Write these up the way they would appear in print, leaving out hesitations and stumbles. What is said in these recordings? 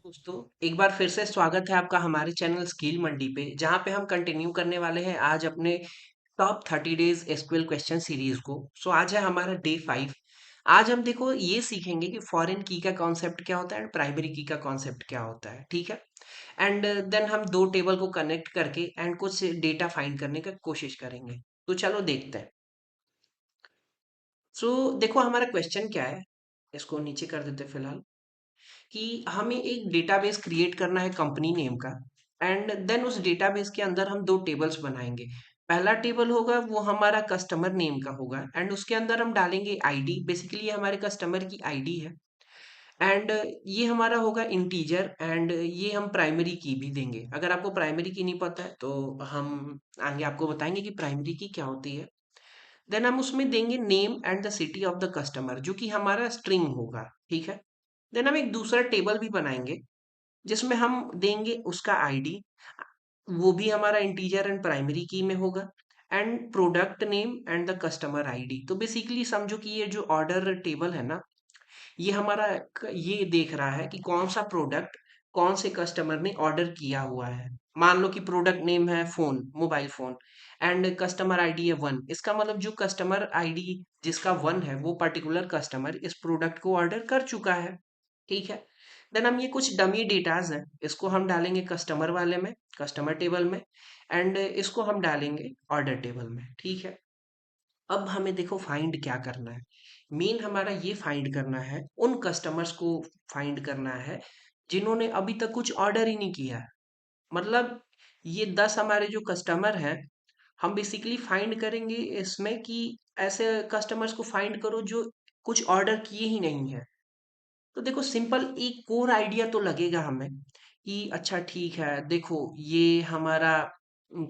दोस्तों, एक बार फिर से स्वागत है आपका हमारे चैनल स्किल मंडी पे, जहाँ पे हम कंटिन्यू करने वाले हैं आज अपने top 30 days SQL question series को। सो आज है हमारा डे 5। आज हम देखो ये सीखेंगे कि फॉरेन की का कॉन्सेप्ट क्या होता है एंड प्राइमरी की का कॉन्सेप्ट क्या होता है, ठीक है। एंड देन हम दो टेबल को कनेक्ट करके एंड कुछ डेटा फाइंड करने का कोशिश करेंगे। तो चलो देखते हैं। सो देखो हमारा क्वेश्चन क्या है, इसको नीचे कर देते हैं फिलहाल। कि हमें एक डेटाबेस क्रिएट करना है कंपनी नेम का। एंड देन उस डेटाबेस के अंदर हम दो टेबल्स बनाएंगे। पहला टेबल होगा वो हमारा कस्टमर नेम का होगा एंड उसके अंदर हम डालेंगे आईडी, बेसिकली ये हमारे कस्टमर की आईडी है। एंड ये हमारा होगा इंटीजर एंड ये हम प्राइमरी की भी देंगे। अगर आपको प्राइमरी की नहीं पता है तो हम आगे आपको बताएंगे कि प्राइमरी की क्या होती है। देन हम उसमें देंगे name and the city of the customer, जो कि हमारा स्ट्रिंग होगा, ठीक है। देन हम एक दूसरा टेबल भी बनाएंगे जिसमें हम देंगे उसका आईडी, वो भी हमारा इंटीजर एंड प्राइमरी की में होगा। And product name and the customer ID. तो बेसिकली समझो कि ये जो ऑर्डर टेबल है ना, ये हमारा ये देख रहा है कि कौन सा प्रोडक्ट कौन से कस्टमर ने ऑर्डर किया हुआ है। मान लो कि प्रोडक्ट नेम है phone, mobile phone, and customer ID है 1। इसका मतलब जो कस्टमर आईडी जिसका 1 है वो पर्टिकुलर कस्टमर इस प्रोडक्ट को ऑर्डर कर चुका है, ठीक है। देन हम ये कुछ डमी डेटाज हैं, इसको हम डालेंगे कस्टमर वाले में, कस्टमर टेबल में। एंड इसको हम डालेंगे ऑर्डर टेबल में, ठीक है। अब हमें देखो फाइंड क्या करना है। मेन हमारा ये फाइंड करना है, उन कस्टमर्स को फाइंड करना है जिन्होंने अभी तक कुछ ऑर्डर ही नहीं किया है। मतलब ये 10 हमारे जो कस्टमर हैं, हम बेसिकली फाइंड करेंगे इसमें कि ऐसे कस्टमर्स को फाइंड करो जो कुछ ऑर्डर किए ही नहीं है। तो देखो सिंपल एक कोर आइडिया तो लगेगा हमें कि अच्छा ठीक है, देखो ये हमारा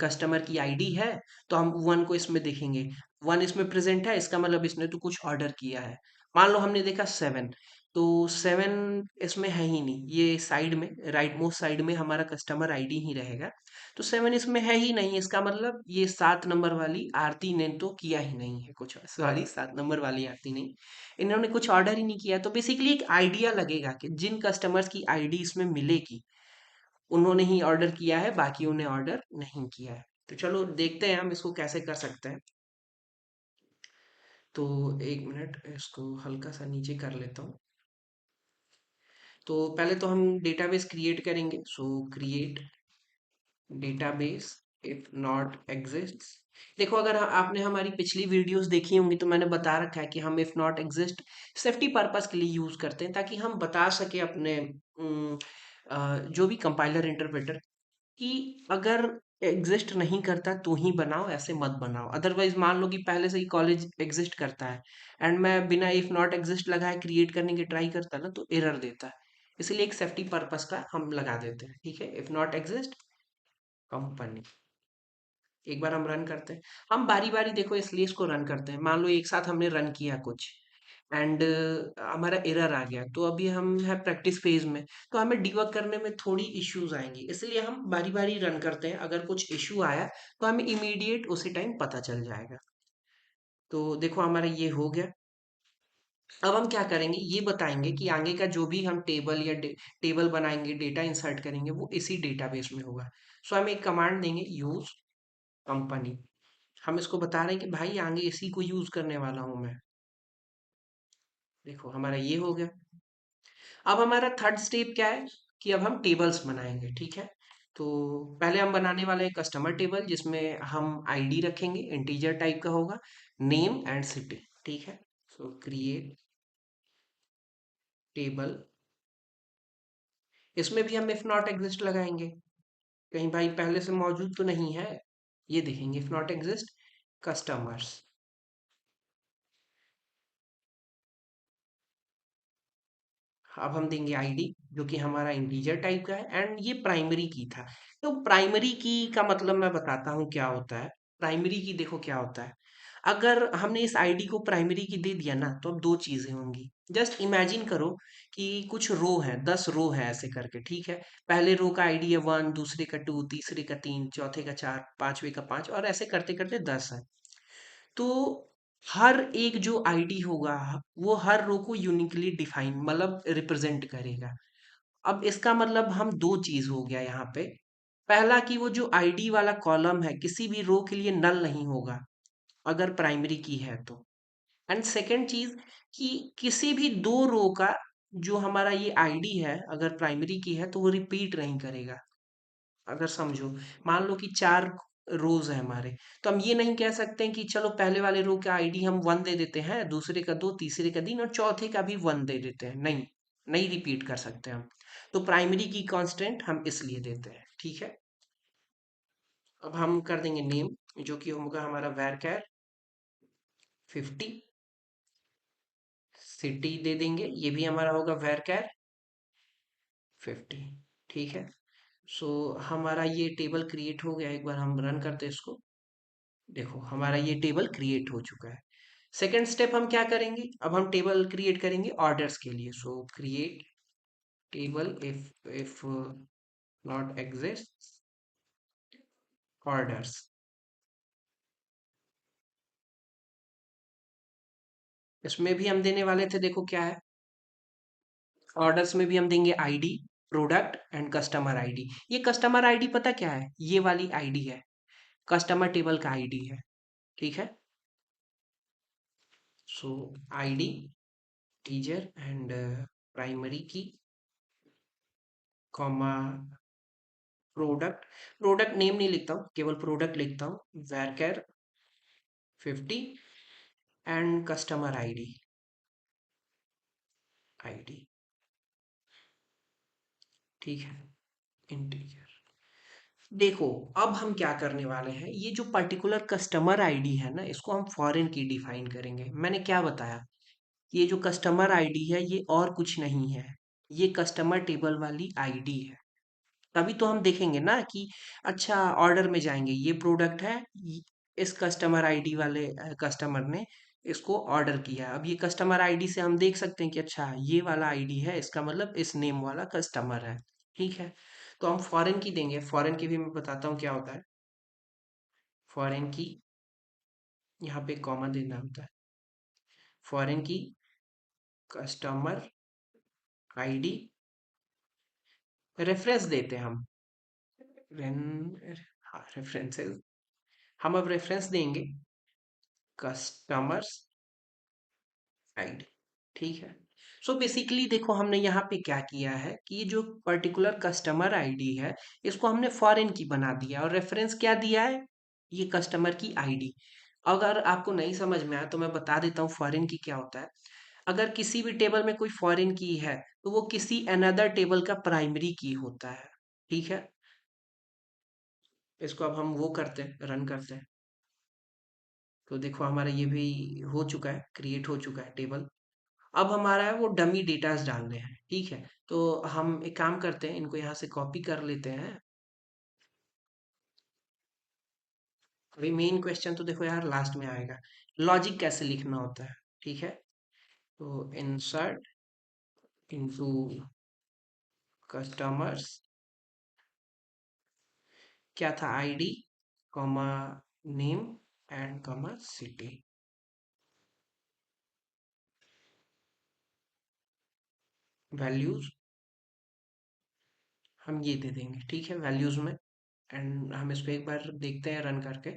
कस्टमर की आईडी है, तो हम 1 को इसमें देखेंगे। 1 इसमें प्रेजेंट है, इसका मतलब इसने तो कुछ ऑर्डर किया है। मान लो हमने देखा 7, तो 7 इसमें है ही नहीं, ये साइड में राइट मोस्ट साइड में हमारा कस्टमर आईडी ही रहेगा। तो 7 इसमें है ही नहीं, इसका मतलब ये 7 नंबर वाली आरती ने तो किया ही नहीं है कुछ, सॉरी 7 नंबर वाली आरती नहीं, इन्होंने कुछ ऑर्डर ही नहीं किया। तो बेसिकली एक आइडिया लगेगा कि जिन कस्टमर्स की आईडी इसमें मिलेगी उन्होंने ही ऑर्डर किया है, बाकी उन्हें ऑर्डर नहीं किया है। तो चलो देखते हैं हम इसको कैसे कर सकते हैं। तो एक मिनट, इसको हल्का सा नीचे कर लेता हूँ। तो पहले तो हम डेटाबेस क्रिएट करेंगे। सो create database if not exists. देखो अगर आपने हमारी पिछली वीडियोस देखी होंगी तो मैंने बता रखा है कि हम if not exist safety purpose के लिए यूज करते हैं, ताकि हम बता सके अपने जो भी कंपाइलर इंटरप्रेटर कि अगर एग्जिस्ट नहीं करता तो ही बनाओ, ऐसे मत बनाओ। अदरवाइज मान लो कि पहले से ही कॉलेज एग्जिस्ट करता है एंड मैं बिना इफ नॉट एग्जिस्ट लगाए क्रिएट करने की ट्राई करता ना, तो एरर देता है। इसलिए एक सेफ्टी पर्पस का हम लगा देते हैं, ठीक है। If not exist company. एक बार हम रन करते हैं। हम बारी बारी देखो इसलिए इसको रन करते हैं। मान लो एक साथ हमने रन किया कुछ एंड हमारा एरर आ गया, तो अभी हम है प्रैक्टिस फेज में, तो हमें डिबग करने में थोड़ी इश्यूज आएंगी, इसलिए हम बारी बारी रन करते हैं। अगर कुछ इशू आया तो हमें इमीडिएट उसी टाइम पता चल जाएगा। तो देखो हमारा ये हो गया। अब हम क्या करेंगे ये बताएंगे कि आगे का जो भी हम टेबल या टेबल बनाएंगे, डेटा इंसर्ट करेंगे, वो इसी डेटाबेस में होगा। सो हम एक कमांड देंगे, यूज कंपनी। हम इसको बता रहे हैं कि भाई आगे इसी को यूज करने वाला हूं मैं। देखो हमारा ये हो गया। अब हमारा थर्ड स्टेप क्या है कि अब हम टेबल्स बनाएंगे, ठीक है। तो पहले हम बनाने वाले हैं कस्टमर टेबल, जिसमें हम आईडी रखेंगे, इंटीजर टाइप का होगा, नेम एंड सिटी, ठीक है। सो क्रिएट टेबल, इसमें भी हम इफ नॉट एग्जिस्ट लगाएंगे, कहीं भाई पहले से मौजूद तो नहीं है। ये देखेंगे इफ नॉट एग्जिस्ट कस्टमर्स। अब हम देंगे आईडी, जो कि हमारा इंटीजर टाइप का है एंड ये प्राइमरी की था। तो प्राइमरी की का मतलब मैं बताता हूँ क्या होता है। प्राइमरी की देखो क्या होता है, अगर हमने इस आईडी को प्राइमरी की दे दिया ना, तो अब दो चीजें होंगी। जस्ट इमेजिन करो कि कुछ रो है, 10 रो है ऐसे करके, ठीक है। पहले रो का आईडी है 1, दूसरे का 2, तीसरे का 3, चौथे का 4, पांचवे का 5, और ऐसे करते करते 10 है। तो हर एक जो आईडी होगा वो हर रो को यूनिकली डिफाइन मतलब रिप्रेजेंट करेगा। अब इसका मतलब हम दो चीज हो गया यहाँ पे। पहला कि वो जो आईडी वाला कॉलम है किसी भी रो के लिए नल नहीं होगा अगर प्राइमरी की है तो। एंड सेकंड चीज कि किसी भी दो रो का जो हमारा ये आईडी है अगर प्राइमरी की है तो वो रिपीट नहीं करेगा। अगर समझो, मान लो कि 4 रोज़ हैं हमारे, तो हम ये नहीं कह सकते हैं कि चलो पहले वाले रो का आईडी हम 1 दे देते हैं, दूसरे का 2, तीसरे का 3 और चौथे का भी 1 दे देते हैं। नहीं, नहीं रिपीट कर सकते हम। तो प्राइमरी की कांस्टेंट हम इसलिए देते हैं, ठीक है? अब हम कर देंगे नेम, जो कि होगा हमारा varchar 50, सिटी दे देंगे, ये भी हमारा होगा varchar 50, ठीक है? सो हमारा ये टेबल क्रिएट हो गया। एक बार हम रन करते हैं इसको। देखो हमारा ये टेबल क्रिएट हो चुका है। सेकेंड स्टेप हम क्या करेंगे, अब हम टेबल क्रिएट करेंगे ऑर्डर्स के लिए। सो create table if not exist orders. इसमें भी हम देने वाले थे, देखो क्या है, ऑर्डर्स में भी हम देंगे ID, product and customer ID. ये कस्टमर आईडी पता क्या है, ये वाली आईडी है, कस्टमर टेबल का आईडी है, ठीक है? सो आईडी टीचर एंड प्राइमरी की कॉमा प्रोडक्ट। प्रोडक्ट नेम नहीं लिखता हूँ, केवल प्रोडक्ट लिखता हूँ, varchar 50 and customer ID ID, ठीक है, इंटीजर। देखो अब हम क्या करने वाले हैं, ये जो पर्टिकुलर कस्टमर आईडी है ना, इसको हम फॉरेन की डिफाइन करेंगे। मैंने क्या बताया, ये जो कस्टमर आईडी है ये और कुछ नहीं है, ये कस्टमर टेबल वाली आईडी है। तभी तो हम देखेंगे ना कि अच्छा ऑर्डर में जाएंगे, ये प्रोडक्ट है, इस कस्टमर आईडी वाले कस्टमर ने इसको ऑर्डर किया। अब ये कस्टमर आईडी से हम देख सकते हैं कि अच्छा ये वाला आईडी है, इसका मतलब इस नेम वाला कस्टमर है, ठीक है? तो हम फॉरेन की देंगे। फॉरेन की भी मैं बताता हूँ क्या होता है। फॉरेन की यहाँ पे कॉमा देना होता है। फॉरेन की कस्टमर आईडी रेफरेंस देते हैं हम। हाँ रेफरेंसेस, हम अब रेफरेंस देंगे कस्टमर्स आईडी, ठीक है? सो बेसिकली देखो हमने यहाँ पे क्या किया है कि ये जो पर्टिकुलर कस्टमर आईडी है इसको हमने फॉरेन की बना दिया और रेफरेंस क्या दिया है, ये कस्टमर की आईडी। अगर आपको नहीं समझ में आया तो मैं बता देता हूँ फॉरेन की क्या होता है। अगर किसी भी टेबल में कोई फॉरेन की है तो वो किसी अनदर टेबल का प्राइमरी की होता है, ठीक है? इसको अब हम वो करते हैं, रन करते हैं। तो देखो हमारा ये भी हो चुका है, क्रिएट हो चुका है टेबल। अब हमारा है वो डमी डेटास डालने हैं, ठीक है? तो हम एक काम करते हैं, इनको यहाँ से कॉपी कर लेते हैं। अभी मेन क्वेश्चन तो देखो यार लास्ट में आएगा, लॉजिक कैसे लिखना होता है, ठीक है? तो इंसर्ट इनटू कस्टमर्स, क्या था, ID comma name and comma city. Values हम ये दे देंगे, ठीक है, वैल्यूज में। एंड हम इसको एक बार देखते हैं रन करके।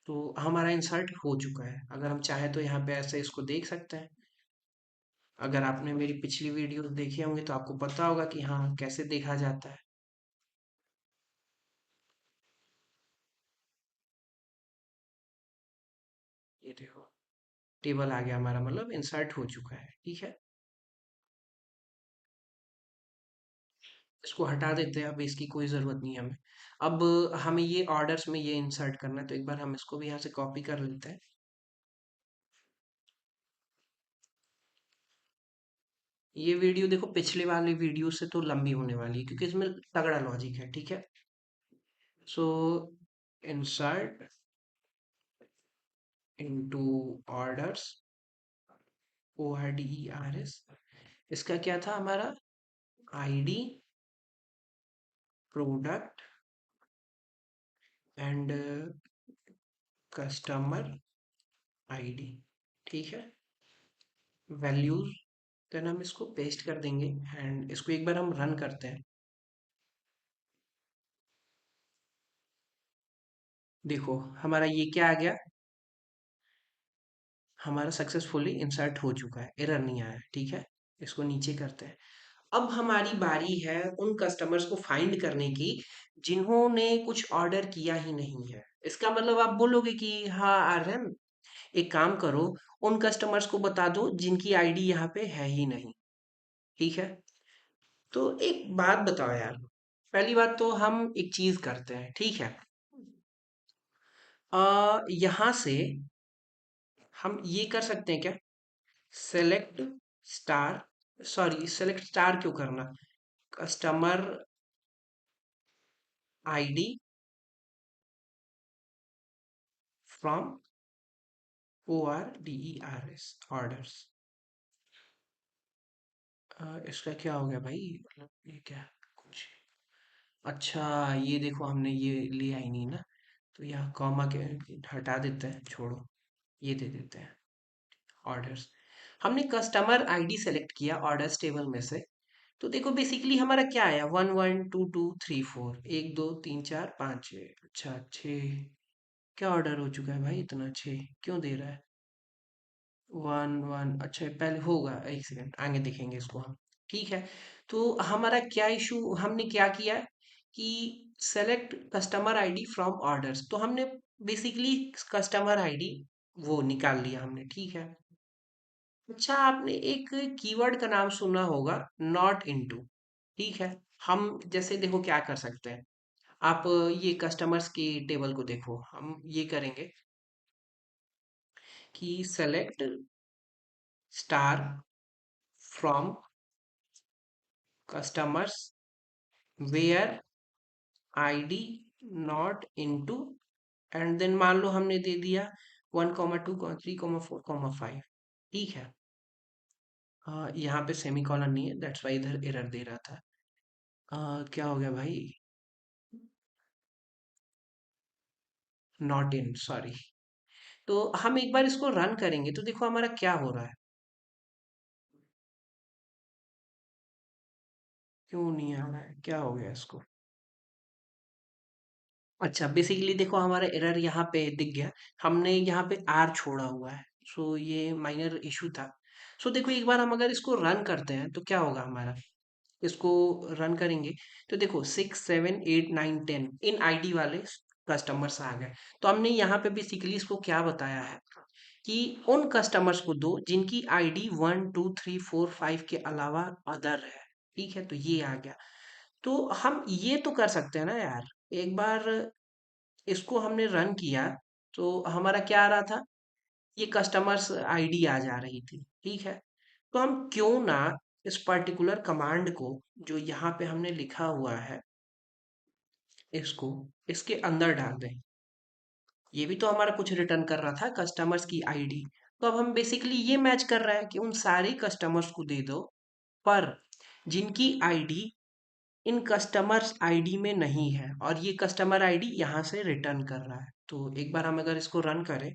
तो हमारा इंसर्ट हो चुका है। अगर हम चाहें तो यहाँ पे ऐसे इसको देख सकते हैं। अगर आपने मेरी पिछली वीडियो देखी होंगी तो आपको पता होगा कि हाँ कैसे देखा जाता है। ये देखो टेबल आ गया हमारा, मतलब इंसर्ट हो चुका है, ठीक है? इसको हटा देते हैं, अब इसकी कोई ज़रूरत नहीं है हमें। अब हमें ये ऑर्डर्स में ये इंसर्ट करना है, तो एक बार हम इसको भी यहाँ से कॉपी कर लेते हैं। ये वीडियो देखो पिछले वाले वीडियो से तो लंबी होने वाली है क्योंकि इसमें तगड़ा लॉजिक है, ठीक है? सो इंसर्ट इनटू ऑर्डर्स, ORDERS। इसका क्या था हमारा, ID product and customer ID, ठीक है? वैल्यूज देन हम इसको पेस्ट कर देंगे एंड इसको एक बार हम रन करते हैं। देखो हमारा ये क्या आ गया, हमारा सक्सेसफुली इंसर्ट हो चुका है, एरर नहीं आया है, ठीक है। इसको नीचे करते हैं। अब हमारी बारी है उन कस्टमर्स को फाइंड करने की जिन्होंने कुछ ऑर्डर किया ही नहीं है। इसका मतलब आप बोलोगे कि हाँ आर्यन, एक काम करो, उन कस्टमर्स को बता दो जिनकी आईडी यहाँ पे है ही नहीं, ठीक है। तो एक बात बताओ यार, पहली बात तो हम एक चीज करते हैं, ठीक है। यहाँ से हम ये कर सकते हैं क्या, select star, sorry select star क्यों करना, customer ID from ORDERS orders. इसका क्या हो गया भाई, मतलब ये क्या कुछ, अच्छा ये देखो हमने ये लिया ही नहीं ना, तो यहाँ कॉमा के हटा देते हैं, छोड़ो, ये दे देते हैं ऑर्डर्स। हमने कस्टमर आईडी सेलेक्ट किया ऑर्डर्स टेबल में से, तो देखो बेसिकली हमारा क्या आया, 1 1 2 2 3 4, 1 2 3 4 5 6, अच्छा 6, क्या ऑर्डर हो चुका है भाई इतना, 6 क्यों दे रहा है, 1 1, अच्छा पहले होगा, एक सेकंड आगे देखेंगे इसको हम, ठीक है। तो हमारा क्या इशू, हमने क्या किया कि select customer ID from orders, तो हमने बेसिकली कस्टमर आईडी वो निकाल लिया हमने, ठीक है। अच्छा आपने एक कीवर्ड का नाम सुना होगा, नॉट इनटू, ठीक है। हम जैसे देखो क्या कर सकते हैं, आप ये कस्टमर्स की टेबल को देखो, हम ये करेंगे कि select star from customers where ID not into, and then मान लो हमने दे दिया 1 2 3 4 5, ठीक है। हाँ यहाँ पे सेमी कॉलन नहीं है, दैट्स वाई इधर एरर दे रहा था। क्या हो गया भाई, नॉट इन, सॉरी। तो हम एक बार इसको रन करेंगे तो देखो हमारा क्या हो रहा है, क्यों नहीं आ रहा है, क्या हो गया इसको। अच्छा बेसिकली देखो हमारा एरर यहाँ पे दिख गया, हमने यहाँ पे आर छोड़ा हुआ है, सो ये माइनर इशू था। सो देखो एक बार हम अगर इसको रन करते हैं तो क्या होगा हमारा, इसको रन करेंगे तो देखो 6 7 8 9 10 इन आईडी वाले कस्टमर्स आ गए। तो हमने यहाँ पे बेसिकली इसको क्या बताया है कि उन कस्टमर्स को दो जिनकी आईडी 1 2 3 4 5 के अलावा अदर है, ठीक है। तो ये आ गया, तो हम ये तो कर सकते हैं ना यार, एक बार इसको हमने रन किया तो हमारा क्या आ रहा था, ये कस्टमर्स आईडी आ जा रही थी, ठीक है। तो हम क्यों ना इस पर्टिकुलर कमांड को जो यहाँ पे हमने लिखा हुआ है इसको इसके अंदर डाल दें, ये भी तो हमारा कुछ रिटर्न कर रहा था कस्टमर्स की आईडी। तो अब हम बेसिकली ये मैच कर रहा है कि उन सारे कस्टमर्स को दे दो पर जिनकी आईडी इन कस्टमर्स आईडी में नहीं है, और ये कस्टमर आईडी यहाँ से रिटर्न कर रहा है। तो एक बार हम अगर इसको रन करें,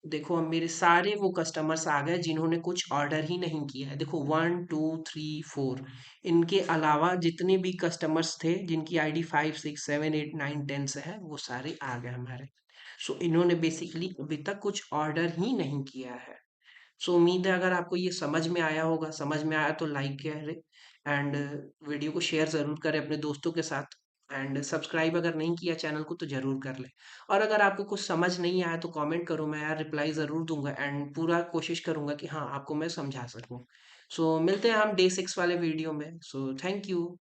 देखो अब मेरे सारे वो कस्टमर्स आ गए जिन्होंने कुछ ऑर्डर ही नहीं किया है, देखो 1 2 3 4, इनके अलावा जितने भी कस्टमर्स थे जिनकी आईडी 5 6 7 8 9 10 से है वो सारे आ गए हमारे। सो इन्होंने बेसिकली अभी तक कुछ ऑर्डर ही नहीं किया है। सो उम्मीद है अगर आपको ये समझ में आया होगा, समझ में आया तो लाइक करें एंड वीडियो को शेयर ज़रूर करें अपने दोस्तों के साथ, एंड सब्सक्राइब अगर नहीं किया चैनल को तो ज़रूर कर लें। और अगर आपको कुछ समझ नहीं आया तो कमेंट करो, मैं यार रिप्लाई ज़रूर दूंगा एंड पूरा कोशिश करूंगा कि हाँ आपको मैं समझा सकूं। सो मिलते हैं हम डे 6 वाले वीडियो में, सो थैंक यू।